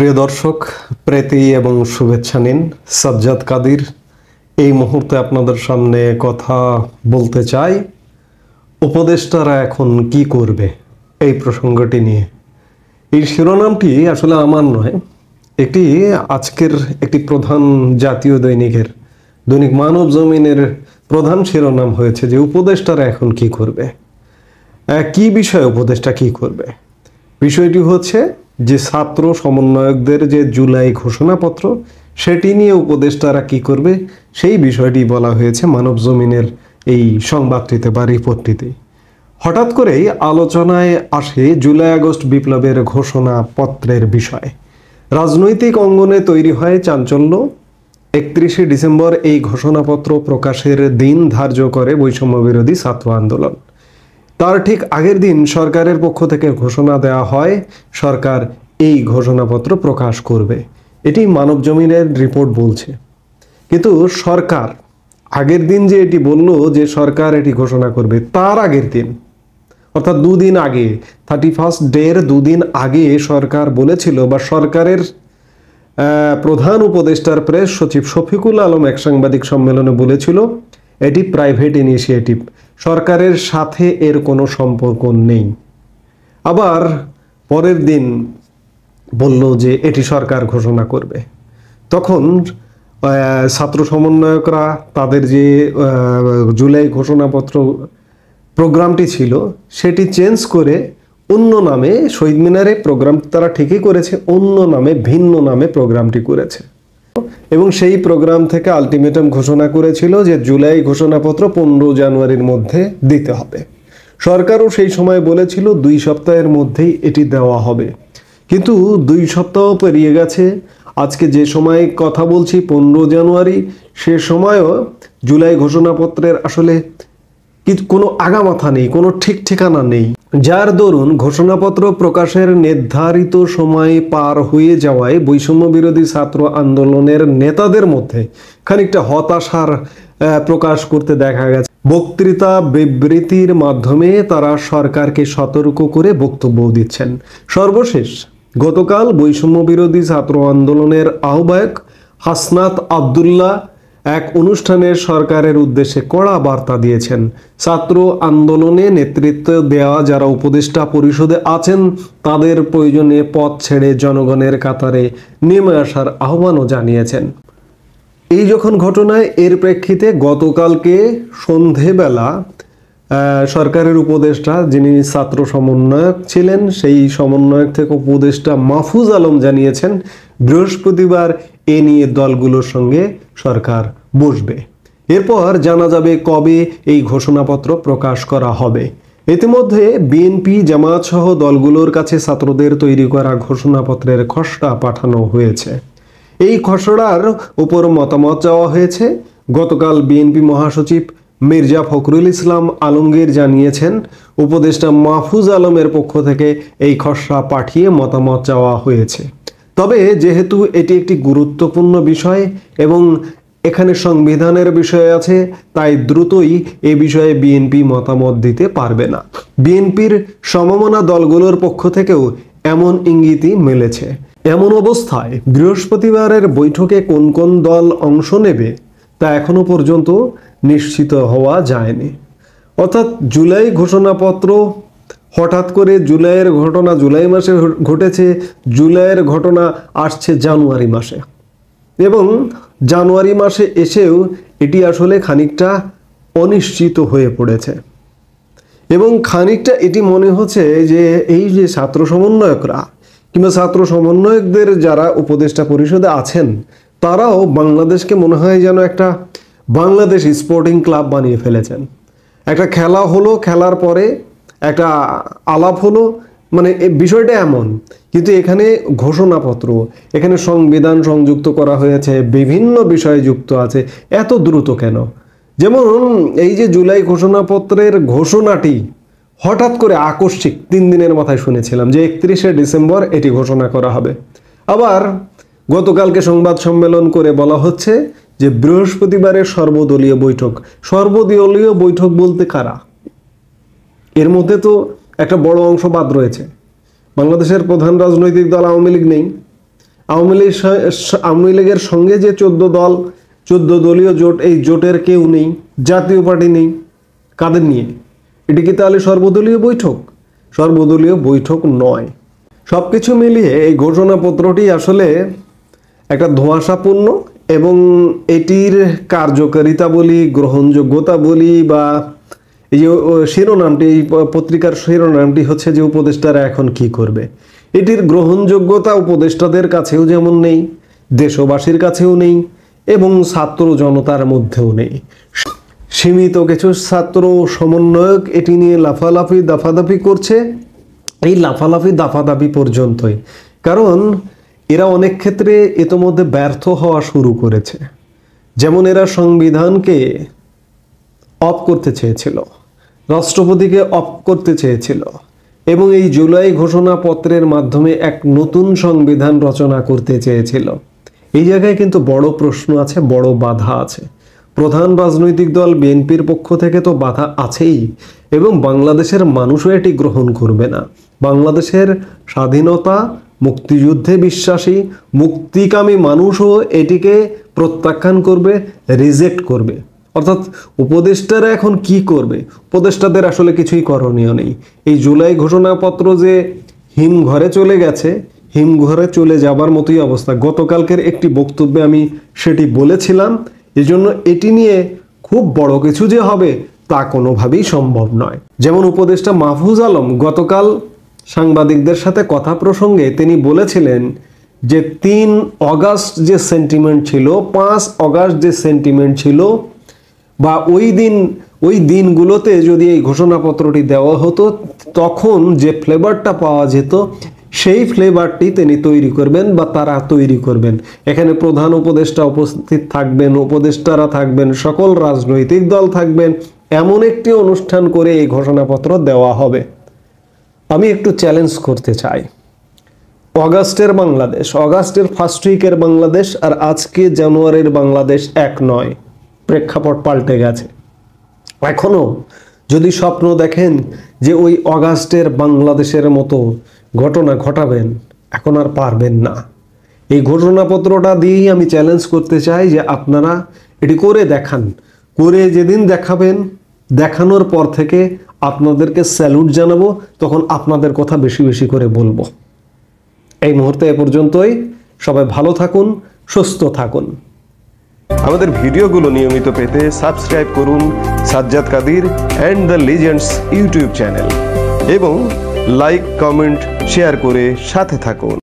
প্রিয় দর্শক, প্রীতি এবং শুভেচ্ছা নিন। সাজ্জাদ কাদির এই মুহূর্তে আপনাদের সামনে কথা বলতে চাই উপদেষ্টারা এখন কি করবে এই প্রসঙ্গটি নিয়ে। এই শিরোনামটি আসলে আমার নয়, একটি আজকের একটি প্রধান জাতীয় দৈনিক মানব জমিনের প্রধান শিরোনাম হয়েছে যে উপদেষ্টারা এখন কি করবে। কি বিষয়ে উপদেষ্টা কি করবে? বিষয়টি হচ্ছে যে ছাত্র সমন্বয়কদের যে জুলাই ঘোষণাপত্র সেটি নিয়ে উপদেষ্টারা কি করবে সেই বিষয়টি বলা হয়েছে মানব জমিনের এই সংবাদটিতে বা রিপোর্টটিতে। হঠাৎ করেই আলোচনায় আসে জুলাই আগস্ট বিপ্লবের ঘোষণাপত্রের বিষয়। রাজনৈতিক অঙ্গনে তৈরি হয় চাঞ্চল্য। 31শে ডিসেম্বর এই ঘোষণাপত্র প্রকাশের দিন ধার্য করে বৈষম্য বিরোধী ছাত্র আন্দোলন। তার ঠিক আগের দিন সরকারের পক্ষ থেকে ঘোষণা দেওয়া হয় সরকার এই ঘোষণাপত্র প্রকাশ করবে, এটি মানব জমিনের রিপোর্ট বলছে। কিন্তু সরকার আগের দিন যে এটি বলল যে সরকার এটি ঘোষণা করবে, তার আগের দিন অর্থাৎ দুদিন আগে 31st ডের দুদিন আগে সরকার বলেছিল বা সরকারের প্রধান উপদেষ্টার প্রেস সচিব শফিকুল আলম এক সাংবাদিক সম্মেলনে বলেছিল এটি প্রাইভেট ইনিশিয়েটিভ, সরকারের সাথে এর কোনো সম্পর্ক নেই। আবার পরের দিন বলল যে এটি সরকার ঘোষণা করবে। তখন ছাত্র সমন্বয়করা তাদের যে জুলাই ঘোষণাপত্র প্রোগ্রামটি ছিল সেটি চেঞ্জ করে অন্য নামে, শহীদ মিনারে প্রোগ্রাম তারা ঠিকই করেছে, অন্য নামে ভিন্ন নামে প্রোগ্রামটি করেছে এবং সেই প্রোগ্রাম থেকে আলটিমেটাম ঘোষণা করেছিল যে জুলাই ঘোষণাপত্র 15 জানুয়ারির মধ্যে দিতে হবে। সরকারও সেই সময় বলেছিল 2 সপ্তাহের মধ্যেই এটি দেওয়া হবে, কিন্তু 2 সপ্তাহ পেরিয়ে গেছে। আজকে যে সময় কথা বলছি 15 জানুয়ারি, সে সময়ও জুলাই ঘোষণাপত্রের আসলে কোনো আগামাথা নেই, কোনো ঠিক ঠিকানা নেই, যার দরুন ঘোষণাপত্র প্রকাশের নির্ধারিত সময় পার হয়ে যাওয়ায় বৈষম্য বিরোধী ছাত্র আন্দোলনের নেতাদের মধ্যে খানিকটা হতাশার প্রকাশ করতে দেখা গেছে। বক্তৃতা বিবৃতির মাধ্যমে তারা সরকারকে সতর্ক করে বক্তব্য দিচ্ছেন। সর্বশেষ গতকাল বৈষম্য বিরোধী ছাত্র আন্দোলনের আহ্বায়ক হাসনাত আবদুল্লাহ এক অনুষ্ঠানে সরকারের উদ্দেশ্যে কড়া বার্তা দিয়েছেন। ছাত্র আন্দোলনে নেতৃত্ব দেওয়া যারা উপদেষ্টা পরিষদে আছেন তাদের প্রয়োজনে পথ ছেড়ে জনগণের কাতারে নেমে আসার আহ্বানও জানিয়েছেন। এই যখন ঘটনায় এর প্রেক্ষিতে গতকালকে সন্ধেবেলা সরকারের উপদেষ্টা যিনি ছাত্র সমন্বয়ক ছিলেন সেই সমন্বয়ক থেকে উপদেষ্টা মাহফুজ আলম জানিয়েছেন বৃহস্পতিবার এ নিয়ে দলগুলোর সঙ্গে সরকার বসবে। এরপর জানা যাবে কবে এই ঘোষণাপত্র প্রকাশ করা হবে। ইতিমধ্যে বিএনপি জামায়াত সহ দলগুলোর কাছে ছাত্রদের তৈরি করা ঘোষণাপত্রের খসড়া পাঠানো হয়েছে। এই খসড়ার উপর মতামত চাওয়া হয়েছে। গতকাল বিএনপি মহাসচিব মির্জা ফখরুল ইসলাম আলমগীর জানিয়েছেন উপদেষ্টা মাহফুজ আলমের পক্ষ থেকে এই খসড়া পাঠিয়ে মতামত চাওয়া হয়েছে। তবে যেহেতু এটি একটি গুরুত্বপূর্ণ বিষয় এবং এখানে সংবিধানের বিষয় আছে, তাই দ্রুতই এ বিষয়ে বিএনপি মতামত দিতে পারবে না। বিএনপির সমমনা দলগুলোর পক্ষ থেকেও এমন ইঙ্গিতই মিলেছে। এমন অবস্থায় বৃহস্পতিবারের বৈঠকে কোন কোন দল অংশ নেবে তা এখনো পর্যন্ত নিশ্চিত হওয়া যায়নি। অর্থাৎ জুলাই ঘোষণাপত্র হঠাৎ করে জুলাইয়ের ঘটনা জুলাই মাসে ঘটেছে, জুলাইয়ের ঘটনা আসছে জানুয়ারি মাসে এবং জানুয়ারি মাসে এসেও এটি আসলে খানিকটা অনিশ্চিত হয়ে পড়েছে এবং খানিকটা এটি মনে হচ্ছে যে এই যে ছাত্র সমন্বয়করা কিংবা ছাত্র সমন্বয়কদের যারা উপদেষ্টা পরিষদে আছেন তারাও বাংলাদেশকে মনে হয় যেন একটা বাংলাদেশ স্পোর্টিং ক্লাব বানিয়ে ফেলেছেন। একটা খেলা হলো, খেলার পরে একটা আলাপ হলো, মানে বিষয়টা এমন, কিন্তু এখানে ঘোষণাপত্র, এখানে সংবিধান সংযুক্ত করা হয়েছে, বিভিন্ন বিষয় যুক্ত আছে, এত দ্রুত কেন? যেমন এই যে জুলাই ঘোষণাপত্রের ঘোষণাটি হঠাৎ করে আকস্মিক 3 দিনের মাথায় শুনেছিলাম যে 31শে ডিসেম্বর এটি ঘোষণা করা হবে। আবার গতকালকে সংবাদ সম্মেলন করে বলা হচ্ছে যে বৃহস্পতিবারের সর্বদলীয় বৈঠক। সর্বদলীয় বৈঠক বলতে কারা? এর মধ্যে তো একটা বড় অংশ বাদ রয়েছে। বাংলাদেশের প্রধান রাজনৈতিক দল আওয়ামী লীগ নেই, আওয়ামী লীগের সঙ্গে যে 14 দলীয় জোট, এই জোটের কেউ নেই, জাতীয় পার্টি নেই, কাদের নিয়ে? এটি কি তাহলে সর্বদলীয় বৈঠক? সর্বদলীয় বৈঠক নয়। সবকিছু মিলিয়ে এই ঘোষণাপত্রটি আসলে একটা ধোঁয়াশাপূর্ণ, এবং এটির কার্যকারিতা বলি, গ্রহণযোগ্যতা বলি, বা এই যে শিরোনামটি, এই পত্রিকার শিরোনামটি হচ্ছে যে উপদেষ্টারা এখন কি করবে, এটির গ্রহণযোগ্যতা উপদেষ্টাদের কাছেও যেমন নেই, দেশবাসীর কাছেও নেই, এবং ছাত্র জনতার মধ্যেও নেই। সীমিত কিছু ছাত্র সমন্বয়ক এটি নিয়ে লাফালাফি দাফাদাফি করছে, এই লাফালাফি দাফাদাফি পর্যন্তই। কারণ এরা অনেক ক্ষেত্রে ইতোমধ্যে ব্যর্থ হওয়া শুরু করেছে। যেমন এরা সংবিধানকে অফ করতে চেয়েছিল, রাষ্ট্রপতিকে অফ করতে চেয়েছিল, এবং এই জুলাই ঘোষণাপত্রের মাধ্যমে এক নতুন সংবিধান রচনা করতে চেয়েছিল। এই জায়গায় কিন্তু বড় প্রশ্ন আছে, বড় বাধা আছে। প্রধান রাজনৈতিক দল বিএনপির পক্ষ থেকে তো বাধা আছেই, এবং বাংলাদেশের মানুষও এটি গ্রহণ করবে না। বাংলাদেশের স্বাধীনতা, মুক্তিযুদ্ধে বিশ্বাসী, মুক্তিকামী মানুষও এটিকে প্রত্যাখ্যান করবে, রিজেক্ট করবে। অর্থাৎ উপদেষ্টারা এখন কি করবে? উপদেষ্টাদের আসলে কিছুই করণীয় নেই। এই জুলাই ঘোষণাপত্র যে হিমঘরে চলে গেছে, হিমঘরে চলে যাবার মতোই অবস্থা। গতকালকের একটি বক্তব্যে আমি সেটি বলেছিলাম। এজন্য এটি নিয়ে খুব বড় কিছু যে হবে তা কোনোভাবেই সম্ভব নয়। যেমন উপদেষ্টা মাহফুজ আলম গতকাল সাংবাদিকদের সাথে কথা প্রসঙ্গে তিনি বলেছিলেন যে 3 অগাস্ট যে সেন্টিমেন্ট ছিল, 5 অগাস্ট যে সেন্টিমেন্ট ছিল, বা ওই দিনগুলোতে যদি এই ঘোষণাপত্রটি দেওয়া হতো, তখন যে ফ্লেভারটা পাওয়া যেত, সেই ফ্লেভারটি তিনি তৈরি করবেন বা তারা তৈরি করবেন। এখানে প্রধান উপদেষ্টা উপস্থিত থাকবেন, উপদেষ্টারা থাকবেন, সকল রাজনৈতিক দল থাকবেন, এমন একটি অনুষ্ঠান করে এই ঘোষণাপত্র দেওয়া হবে। আমি একটু চ্যালেঞ্জ করতে চাই, অগাস্টের বাংলাদেশ, অগাস্টের ফার্স্ট উইকের বাংলাদেশ আর আজকে জানুয়ারির বাংলাদেশ এক নয়, প্রেক্ষাপট পাল্টে গেছে। এখনো যদি স্বপ্ন দেখেন যে ওই অগাস্টের বাংলাদেশের মতো ঘটনা ঘটাবেন, এখন আর পারবেন না। এই ঘোষণাপত্রটা দিয়েই আমি চ্যালেঞ্জ করতে চাই যে আপনারা এটি করে দেখান। করে যেদিন দেখাবেন, দেখানোর পর থেকে আপনাদেরকে স্যালুট জানাবো, তখন আপনাদের কথা বেশি বেশি করে বলবো। এই মুহূর্তে এ পর্যন্তই। সবাই ভালো থাকুন, সুস্থ থাকুন। আমাদের ভিডিওগুলো নিয়মিত পেতে সাবস্ক্রাইব করুন Sajjad Kadir and the legends YouTube channel, এবং লাইক, কমেন্ট, শেয়ার করে সাথে থাকুন।